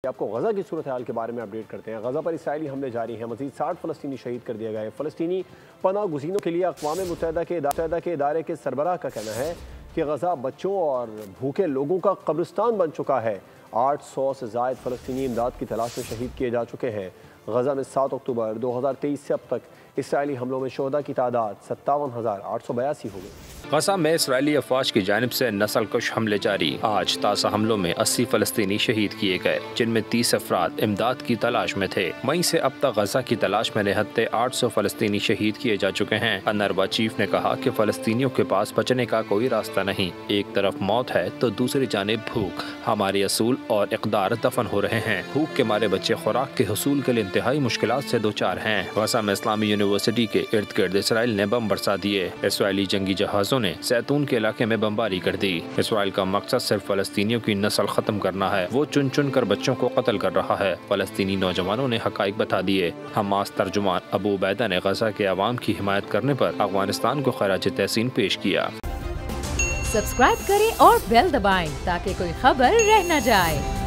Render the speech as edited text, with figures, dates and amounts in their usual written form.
آپ کو غزہ کی صورتحال کے بارے میں اپڈیٹ کرتے ہیں۔ غزہ پر اسرائیلی حملے جاری ہیں، مزید 60 فلسطینی شہید کر دیے گئے۔ فلسطینی پناہ گزینوں کے لیے اقوام متحدہ کے ادارے کے سربراہ کا کہنا ہے کہ غزہ بچوں اور بھوکے لوگوں کا قبرستان بن چکا ہے۔ 800 سے زائد فلسطینی امداد کی تلاش میں شہید کیے جا چکے ہیں۔ غزہ میں 7 اکتوبر 2023 سے اب تک اسرائیلی حملوں میں شہداء کی تعداد 57,882 ہو گئی۔ غزہ میں اسرائیلی افواج کی جانب سے نسل کش حملے جاری۔ آج تازہ حملوں میں 80 فلسطینی شہید کیے گئے، جن میں 30 افراد امداد کی تلاش میں تھے۔ مئی سے اب تک غزہ کی تلاش میں نہتے 800 فلسطینی شہید کیے جا چکے ہیں۔ انروا چیف نے کہا کہ فلسطینیوں کے پاس بچنے کا کوئی راستہ نہیں، ایک طرف موت ہے تو دوسری جانب بھوک۔ ہمارے اصول اور اقدار دفن ہو رہے ہیں۔ بھوک کے مارے بچے خوراک کے حصول کے لیے انتہائی مشکلات سے دوچار ہیں۔ غزہ میں اسلامی یونیورسٹی کے ارد گرد اسرائیل نے بم برسا دیے۔ اسرائیلی جنگی جہازوں نے زیتون کے علاقے میں بمباری کر دی۔ اسرائیل کا مقصد صرف فلسطینیوں کی نسل ختم کرنا ہے۔ وہ چن چن کر بچوں کو قتل کر رہا ہے۔ فلسطینی نوجوانوں نے حقائق بتا دیے۔ حماس ترجمان ابو عبیدہ نے غزہ کے عوام کی حمایت کرنے پر افغانستان کو خراج تحسین پیش کیا۔ سبسکرائب کریں اور بیل دبائیں تاکہ کوئی خبر رہ نہ جائے۔